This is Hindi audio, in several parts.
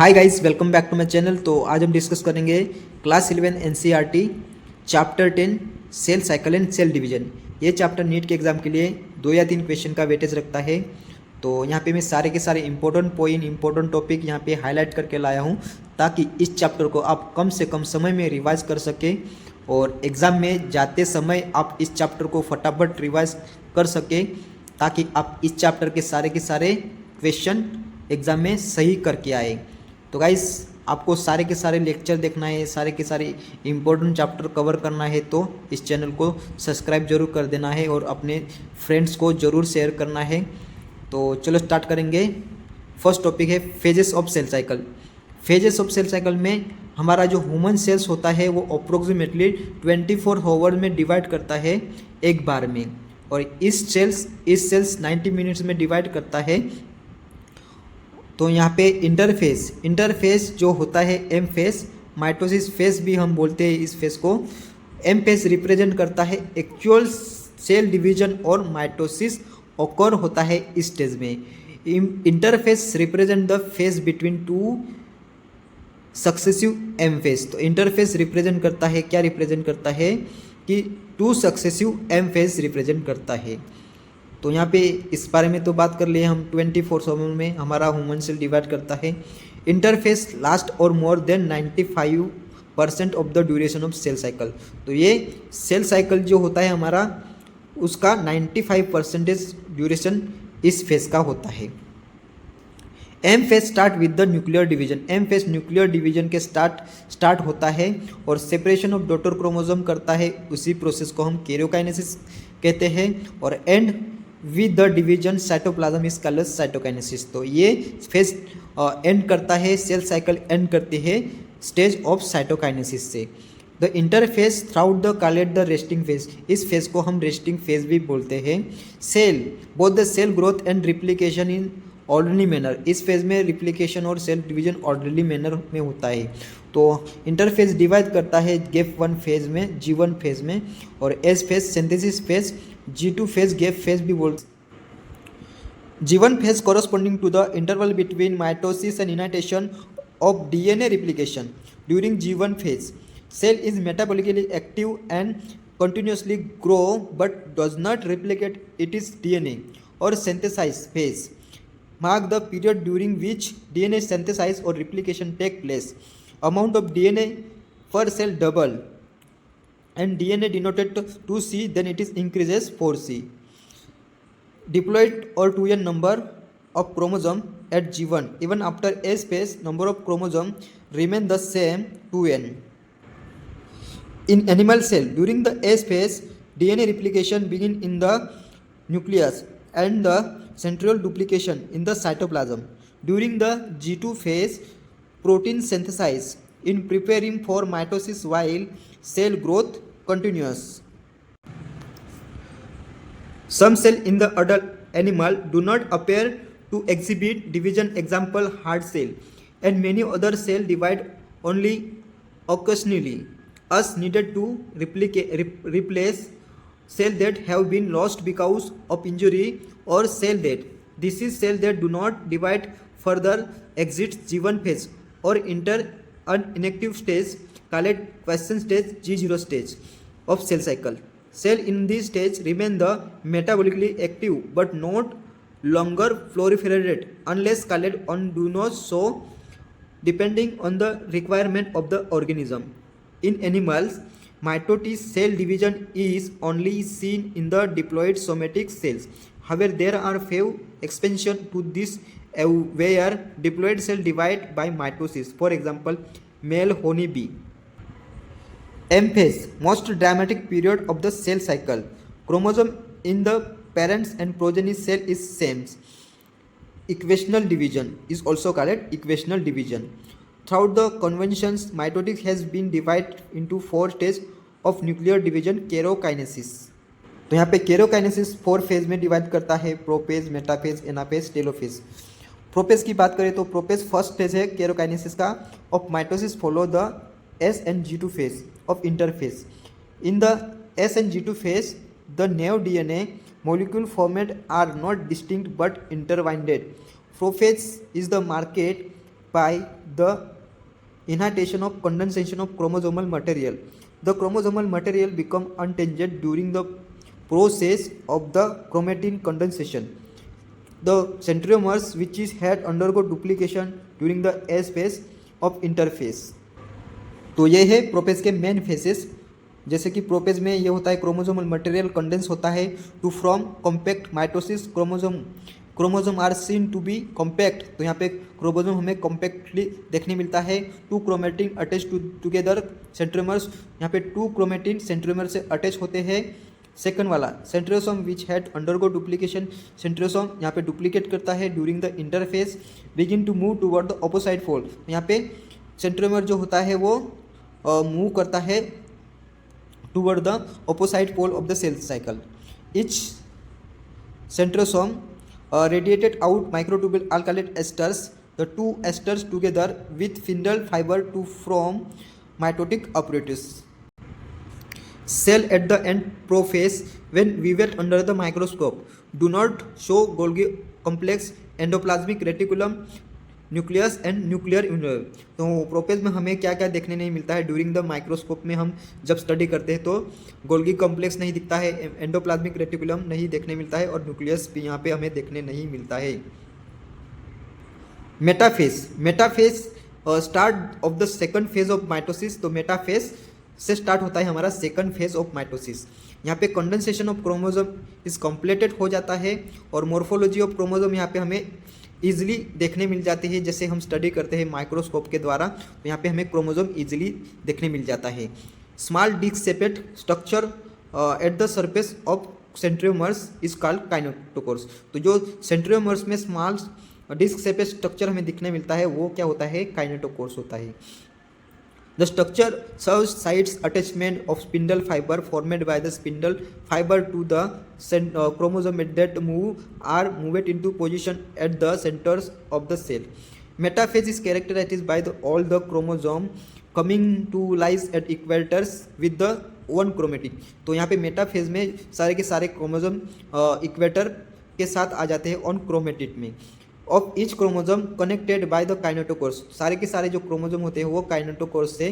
Hi guys, welcome back to my channel. तो आज हम डिस्कस करेंगे class 11 NCERT chapter 10 cell cycle and cell division. ये चैप्टर नीट के एग्जाम के लिए 2 या 3 क्वेश्चन का वेटेज रखता है। तो यहाँ पे मैं सारे के सारे इंपॉर्टेंट पॉइंट, इंपॉर्टेंट टॉपिक यहाँ पे हाईलाइट करके लाया हूँ ताकि इस चैप्टर को आप कम से कम समय में रिवाइज कर सके और एग्ज़ाम में जाते समय आप इस चैप्टर को फटाफट रिवाइज कर सके ताकि आप इस चैप्टर के सारे क्वेश्चन एग्ज़ाम में सही करके आए। तो गाइस, आपको सारे के सारे लेक्चर देखना है, सारे के सारे इम्पोर्टेंट चैप्टर कवर करना है तो इस चैनल को सब्सक्राइब जरूर कर देना है और अपने फ्रेंड्स को ज़रूर शेयर करना है। तो चलो स्टार्ट करेंगे। फर्स्ट टॉपिक है phases of cell cycle. Phases of cell cycle में हमारा जो ह्यूमन सेल्स होता है वो अप्रोक्सीमेटली 24 आवर में डिवाइड करता है एक बार में, और इस सेल्स 90 मिनट्स में डिवाइड करता है। तो यहाँ पे इंटरफेस जो होता है एम फेस, माइटोसिस फेस भी हम बोलते हैं इस फेस को। एम फेस रिप्रेजेंट करता है एक्चुअल सेल डिवीजन और माइटोसिस ओकर होता है इस स्टेज में। Interphase represent the phase between two successive M phase. तो इंटरफेस रिप्रेजेंट करता है, क्या रिप्रेजेंट करता है कि 2 सक्सेसिव एम फेस रिप्रेजेंट करता है। तो यहाँ पे इस बारे में तो बात कर लिए हम। 24 आवर में हमारा ह्यूमन सेल डिवाइड करता है। इंटरफेस लास्ट और more than 95% of the duration of cell cycle. तो ये सेल साइकिल जो होता है हमारा, उसका 95% ड्यूरेशन इस फेज का होता है। M phase start with the nuclear division. M phase nuclear division के स्टार्ट होता है और सेपरेशन ऑफ डॉटर क्रोमोसोम करता है। उसी प्रोसेस को हम कैरियोकाइनेसिस कहते हैं। और and with the division cytoplasm is called cytokinesis. तो ये फेज एंड करता है, सेल साइकिल एंड करती है स्टेज ऑफ साइटोकाइनेसिस से। The interphase throughout the called the resting phase. इस फेज को हम रेस्टिंग फेज भी बोलते हैं। Cell both the cell growth and replication in orderly manner. इस फेज में रिप्लिकेशन और सेल डिवीजन ऑर्डरली मैनर में होता है। तो इंटरफेस डिवाइड करता है गैप 1 फेज में, G1 फेज में, और S phase synthesis phase, G2 phase gap phase भी बोलते। G1 phase corresponding to the interval between mitosis and initiation of DNA replication. During G1 phase, cell is metabolically active and continuously grow but does not replicate its DNA. Or synthesis phase mark the period during which DNA synthesis or replication take place. Amount of DNA per cell double and DNA denoted to 2C, then it is increases 4C. Diploid or 2n number of chromosome at G1. Even after S phase, number of chromosome remain the same, 2n. In animal cell, during the S phase, DNA replication begin in the nucleus and the central duplication in the cytoplasm. During the G2 phase, protein synthesis in preparing for mitosis while cell growth continues. Some cells in the adult animal do not appear to exhibit division, example heart cell, and many other cells divide only occasionally, as needed to replace cells that have been lost because of injury or cell death. This is cells that do not divide further, exit G1 phase or enter an inactive stage called quiescent stage, G0 stage of cell cycle. Cell in this stage remain the metabolically active but not longer proliferate unless called on do not so, depending on the requirement of the organism. In animals, mitotic cell division is only seen in the diploid somatic cells. However, there are few expansions to this where diploid cell divide by mitosis. For example, male honeybee. M phase, most dramatic period of the cell cycle. Chromosome in the parents and progeny cell is same. Equational division is also called equational division. Throughout the conventions, mitotic has been divided into 4 stages of nuclear division, कैरोकाइनेसिस। तो यहाँ पे कैरोकाइनेसिस 4 फेज में डिवाइड करता है, प्रोपेज, मेटाफेज, एनाफेज, टेलोफेज। प्रोपेज की बात करें तो प्रोपेज फर्स्ट स्टेज है कैरोकाइनेसिस का of mitosis, follow the S and G2 phase of interphase. In the S and G2 phase, the new DNA molecule formed are not distinct but intertwined. Prophase is the market by the inhibition of condensation of chromosomal material. The chromosomal material become unchanged during the process of the chromatin condensation. The centromeres which is had undergo duplication during the S phase of interphase. तो ये है प्रोपेज के मेन फेसेस। जैसे कि प्रोपेज में ये होता है क्रोमोसोमल मटेरियल कंडेंस होता है to from compact mitosis chromosome are seen to be compact. तो यहाँ पे क्रोमोसोम हमें कॉम्पैक्टली देखने मिलता है। Two chromatin attach together centromeres, यहाँ पे टू क्रोमेटिन सेंट्रोमर से अटैच होते हैं। सेकंड वाला centrosome which had undergo duplication, centrosome यहाँ पे डुप्लीकेट करता है during the interphase begin to move toward the opposite fold. यहाँ पे सेंट्रोमर जो होता है वो मूव करता है toward the opposite pole of the cell cycle. Each centrosome radiated out microtubule alkylate esters, the two esters together with spindle fiber to form mitotic apparatus. Cell at the end prophase when viewed under the microscope do not show Golgi complex, endoplasmic reticulum, nucleus and nuclear यूनियर। तो प्रोपेज में हमें क्या क्या देखने नहीं मिलता है ड्यूरिंग द माइक्रोस्कोप में हम जब स्टडी करते हैं तो गोल्गी कॉम्प्लेक्स नहीं दिखता है, एंडोप्लाज्मिक रेटिकुलम नहीं देखने मिलता है और न्यूक्लियस भी यहाँ पे हमें देखने नहीं मिलता है। Metaphase start of the second phase of mitosis. तो मेटाफेज से स्टार्ट होता है हमारा सेकंड फेज ऑफ माइटोसिस। यहाँ पे condensation of chromosome is completed हो जाता है और मॉर्फोलॉजी ऑफ क्रोमोसोम यहाँ पे हमें ईजिली देखने मिल जाती है। जैसे हम स्टडी करते हैं माइक्रोस्कोप के द्वारा तो यहाँ पे हमें क्रोमोसोम ईजिली देखने मिल जाता है। Small disc shaped structure at the surface of centromeres is called kinetochores. तो जो सेंट्रोमर्स में स्मॉल डिस्क शेपेड स्ट्रक्चर हमें दिखने मिलता है वो क्या होता है, काइनेटोकोर्स होता है। The structure serves sites attachment of spindle fiber formed by the spindle fiber to the chromosome that are moved into position at the centers of the cell. Metaphase is characterized by all the chromosome coming to lies at equators with the one chromatin. तो यहाँ पे मेटाफेज में सारे के सारे क्रोमोसोम इक्वेटर के साथ आ जाते हैं ऑन क्रोमेटिड में। Of each chromosome connected by the kinetochores, सारे के सारे जो क्रोमोसोम होते हैं वो काइनेटोकोर्स से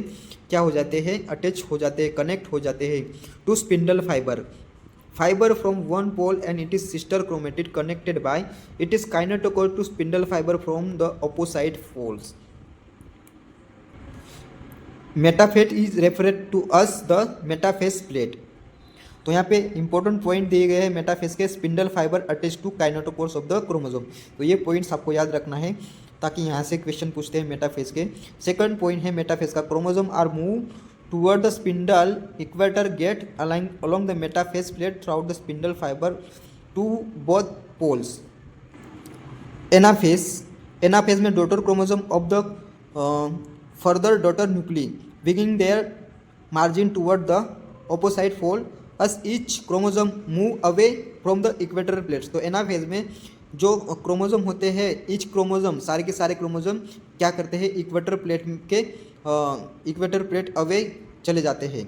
क्या हो जाते हैं, अटैच हो जाते हैं, कनेक्ट हो जाते हैं to spindle fibre from one pole and it is sister chromatid connected by it is kinetochore to spindle fibre from the opposite poles. Metaphase is referred to as the metaphase plate. तो यहाँ पे इंपॉर्टेंट पॉइंट दिए गए हैं मेटाफेज के, spindle fibre attach to kinetochores of the chromosome. तो ये पॉइंट्स आपको याद रखना है ताकि यहाँ से क्वेश्चन पूछते हैं मेटाफेज के। सेकंड पॉइंट है मेटाफेज का, chromosome are move toward the spindle equator get align along the metaphase plate throughout the spindle fibre to both poles. Anaphase में daughter chromosome of the further daughter nuclei beginning their margin toward the opposite fold as each chromosome move away from the equatorial plates। तो एनाफेज में जो क्रोमोसोम होते हैं ईच क्रोमोसोम सारे के सारे क्रोमोसोम क्या करते हैं, इक्वेटर प्लेट के इक्वेटर प्लेट अवे चले जाते हैं।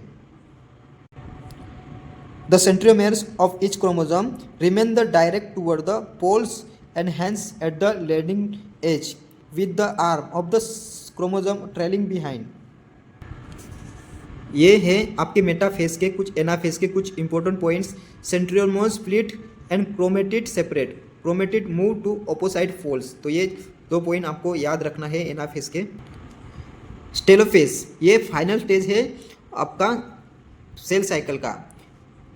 The centromeres of each chromosome remain the direct toward the poles and hence at the leading edge with the arm of the chromosome trailing behind. ये है आपके मेटाफेज के कुछ, एनाफेज के कुछ important points. Centromere split and chromatid separate, chromatid move to opposite poles. तो ये दो पॉइंट आपको याद रखना है एनाफेज के। टेलोफेज ये फाइनल स्टेज है आपका सेल साइकिल का।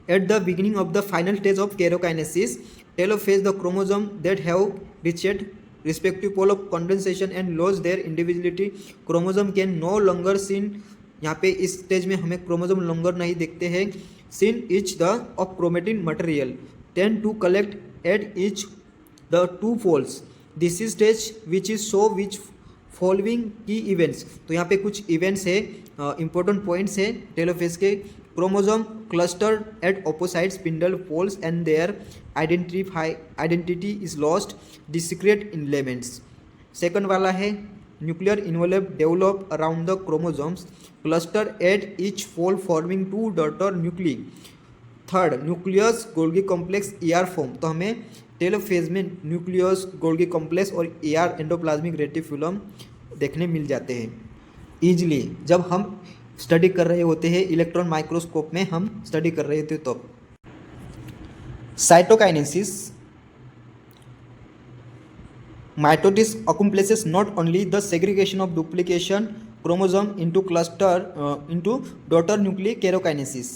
At the beginning of the final stage of karyokinesis telophase the chromosome that have reached respective pole of condensation and loss their individuality chromosome can no longer seen. यहाँ पे इस स्टेज में हमें क्रोमोसोम लॉन्गर नहीं दिखते हैं। Seen each the of chromatin material tend to collect at each the two poles. This is stage which is show which following की इवेंट्स। तो यहाँ पे कुछ इवेंट्स है, इंपॉर्टेंट पॉइंट्स है टेलोफेज के। Chromosome clustered at opposite spindle poles and their identity is lost, the secret elements. Second वाला है nuclear involve develop around the chromosomes cluster at each pole forming two daughter nuclei. Third nucleus Golgi complex ER form. तो हमें टेलोफेज में न्यूक्लियस गोल्गी कॉम्प्लेक्स और ER एंडोप्लाज्मिक रेटिकुलम देखने मिल जाते हैं ईजिली जब हम स्टडी कर रहे होते हैं, इलेक्ट्रॉन माइक्रोस्कोप में हम स्टडी कर रहे थे तब। Cytokinesis, mitosis accomplishes not only the segregation of duplication chromosome into into daughter nuclei kerokinesis।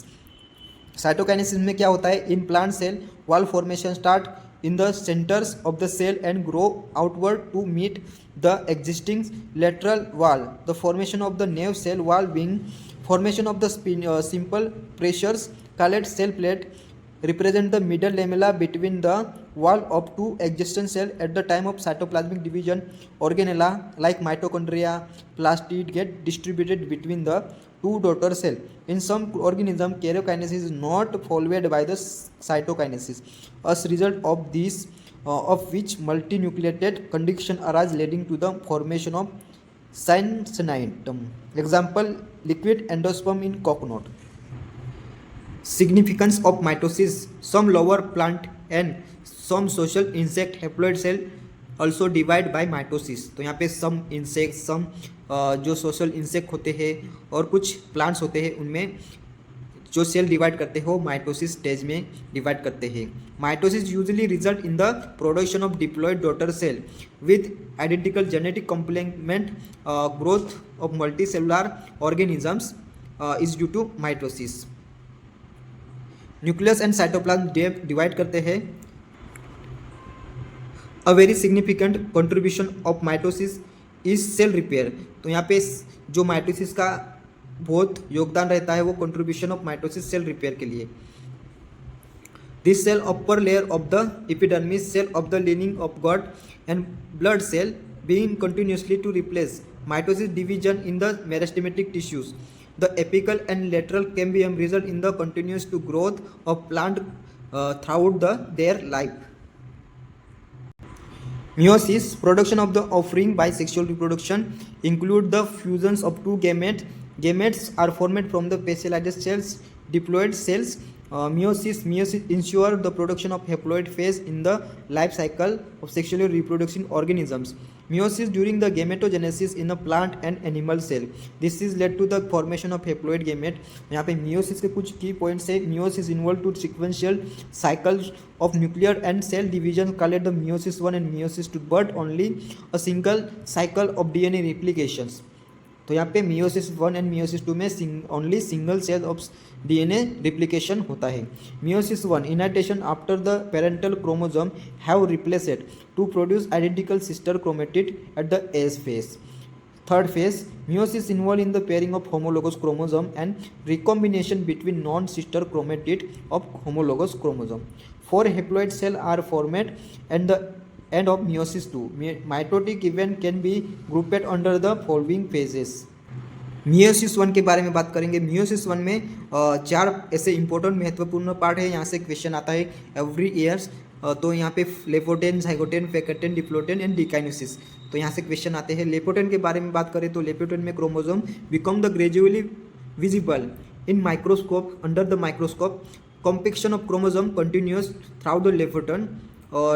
Cytokinesis में क्या होता है, in plant cell wall formation start in the centres of the cell and grow outward to meet the existing lateral wall, the formation of the new cell wall being formation of the simple pressures called cell plate represent the middle lamella between the wall of two adjacent cells at the time of cytoplasmic division. Organella like mitochondria, plastid get distributed between the two daughter cells. In some organisms, karyokinesis is not followed by the cytokinesis. As a result of this, of which multinucleated condition arise leading to the formation of syncytium. Example, liquid endosperm in coconut. Significance of mitosis, some lower plant and some social insect haploid cell also divide by mitosis। तो यहाँ पे some insect, some जो social insect होते हैं और कुछ plants होते हैं उनमें जो सेल डिवाइड करते हैं वो माइटोसिस स्टेज में डिवाइड करते हैं। Mitosis usually result in the production of diploid daughter cell with identical genetic complement growth of multicellular organisms is due to mitosis. Nucleus and cytoplasm divide करते हैं। A very significant contribution of mitosis is cell repair. तो यहाँ पे जो माइटोसिस का बहुत योगदान रहता है वो contribution of mitosis cell repair के लिए। This cell upper layer of the epidermis cell of the lining of gut and blood cell being continuously to replace mitosis division in the meristematic tissues. The apical and lateral cambium result in the continuous to growth of plant throughout their life. Meiosis, production of the offspring by sexual reproduction, include the fusions of two gametes. Gametes are formed from the specialized cells, diploid cells. Meiosis ensure the production of haploid phase in the life cycle of sexually reproducing organisms. Meiosis during the gametogenesis in a plant and animal cell. This is led to the formation of haploid gamete. यहाँ पे meiosis के कुछ key points है। Meiosis involved to sequential cycles of nuclear and cell division called the meiosis 1 and meiosis 2, but only a single cycle of DNA replications। तो यहाँ पे meiosis 1 एंड meiosis 2 में only single cell of DNA replication होता है। meiosis 1 initiation after the parental chromosome have replaced to produce identical sister chromatid at the S phase। Third phase, meiosis involved in the pairing of homologous chromosome and recombination between non-sister chromatid of homologous chromosome। 4 haploid cells are formed and the end of meiosis 2। Mitotic event can be grouped under the following phases। meiosis 1 के बारे में बात करेंगे। meiosis 1 में चार ऐसे इंपॉर्टेंट महत्वपूर्ण पार्ट है। यहाँ से क्वेश्चन आता है एवरी ईयर्स। तो यहाँ पे लेपोटेन, जाइगोटेन, फेकेटेन, डिप्लोटेन एंड डिकाइनेसिस। तो यहाँ से क्वेश्चन आते हैं। लेपोटेन के बारे में बात करें तो लेपोटेन में chromosome become the gradually visible in microscope. Under the microscope compaction of chromosome continues through the leptotene.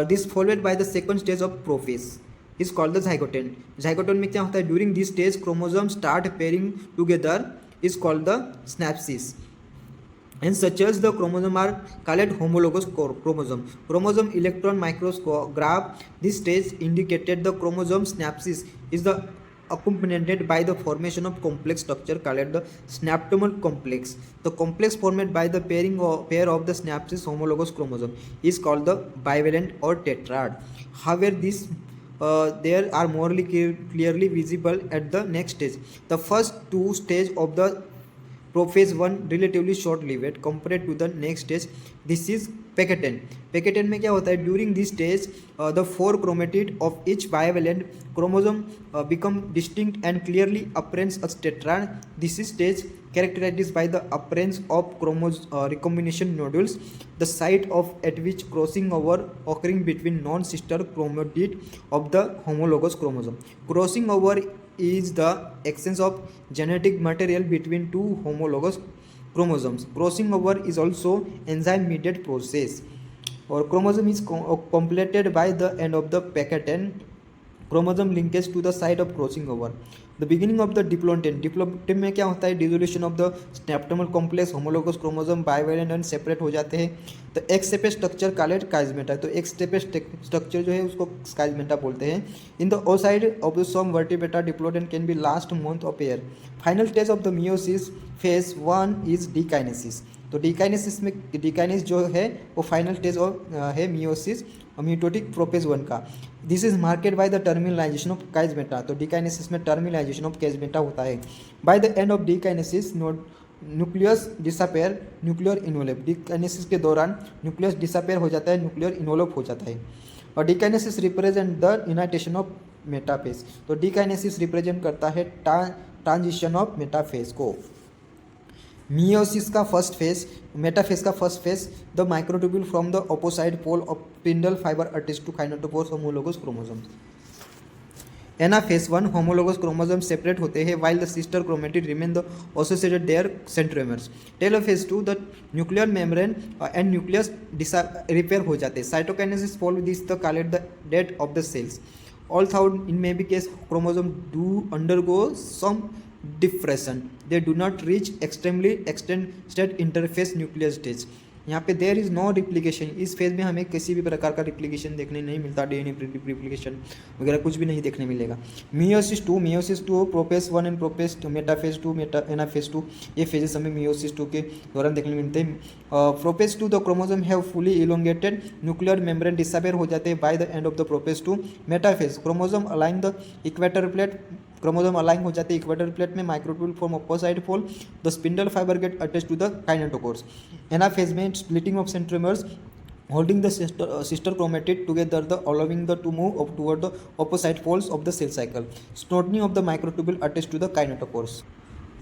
This followed by the second stage of prophase is called the zygotene. Zygotene में क्या होता है, during this stage chromosome start pairing together is called the synapsis. And such as the chromosome are called homologous chromosome। Chromosome electron micrograph, this stage indicated the chromosome synapsis is the accompanied by the formation of complex structure called the synaptomal complex। The complex formed by the pair of the synapsis homologous chromosome is called the bivalent or tetrad। However, this there are morely clearly visible at the next stage। The first two stages of the prophase 1 relatively short lived compared to the next stage। This is Pecketten। Pecketten में क्या होता है, during this stage the 4 chromatid of each bivalent chromosome become distinct and clearly appearance as tetrad। This is stage characterized by the appearance of recombination nodules, the site of at which crossing over occurring between non-sister chromatid of the homologous chromosome। Crossing over is the exchange of genetic material between two homologous chromosomes। Crossing over is also enzyme mediated process। और chromosome is completed by the end of the Pecketten chromosome linkage to the site of crossing over. The beginning of the diplotin. Diplotin में क्या होता है? Dissolution of the synaptonemal complex, homologous chromosome bivalent and separate हो जाते हैं. तो एक स्टेप स्ट्रक्चर कॉल्ड काइजमेटा. तो एक स्टेप स्ट्रक्चर जो है उसको काइजमेटा बोलते हैं. In the oocyte of the some vertebrata diplotene can be last month of year. Final stage of the meiosis phase 1 is diakinesis. तो डीकाइनेसिस में डीकाइनेस जो है वो फाइनल स्टेज है मियोसिस म्यूटोटिक प्रोपेज 1 का. This is marked by the terminalisation of chiasmata. तो डीकाइनेसिस में टर्मिनलाइजेशन ऑफ काइजमेटा होता है. By the end of diakinesis nucleus disappear, nuclear envelope. Diakinesis के दौरान न्यूक्लियस डिसअपेयर हो जाता है, न्यूक्लियर इन्वोलप हो जाता है. और diakinesis represent the initiation of metaphase. तो डीकाइनेसिस रिप्रेजेंट करता है ट्रांजिशन ऑफ मेटाफेज को. मियोसिस का फर्स्ट फेज, मेटाफेज का first phase, the microtubule from the opposite pole of spindle fibre attached to kinetochores homologous chromosomes. Anaphase 1 homologous chromosome separate होते हैं while the sister chromatid remain the associated their centromeres. Telophase 2 the nuclear membrane and nucleus repair हो जाते हैं. Cytokinesis follow this the called the death of the cells. Although in maybe case chromosome do undergo some diffraction, they do not reach extremely extended interphase nuclear stage. यहाँ पे देयर इज़ नो रिप्लिकेशन. इस फेज में हमें किसी भी प्रकार का रिप्लिकेशन देखने नहीं मिलता. डीएनए रिप्लिकेशन वगैरह कुछ भी नहीं देखने मिलेगा. मियोसिस 2 प्रोपेज 1 एंड प्रोपेज 2, मेटाफेज 2 एनाफेज 2 ये फेजेस हमें मियोसिस 2 के दौरान देखने मिलते हैं. Prophase 2 the chromosome have fully elongated nuclear membrane disappear हो जाते हैं by the end of the prophase 2. Metaphase chromosome align the equator plate, chromosome align हो जाते हैं इक्वेटर प्लेट में. Microtubule from opposite pole the spindle fibre get attached to the kinetochores. Anaphase में splitting of centromeres holding the sister chromatid together, the allowing the to move up toward the opposite poles of the cell cycle. Shortening of the microtubule attached to the kinetochores.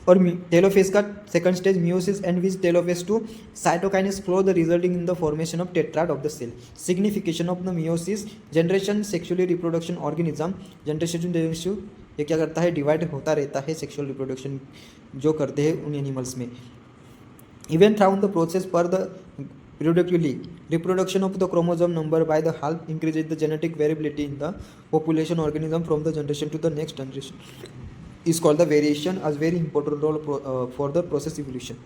और टेलोफेज का second stage meiosis and which telophase 2 cytokinesis flow the resulting in the formation of tetrad of the cell. Signification of the meiosis generation sexually reproduction organism. Generation ये क्या करता है? डिवाइड होता रहता है सेक्सुअल रिप्रोडक्शन जो करते हैं उन एनिमल्स में. Even throughout the process per the periodically reproduction of the chromosome number by the half increases the genetic variability in the population organism from the generation to the next generation is called the variation as very important role for the process evolution.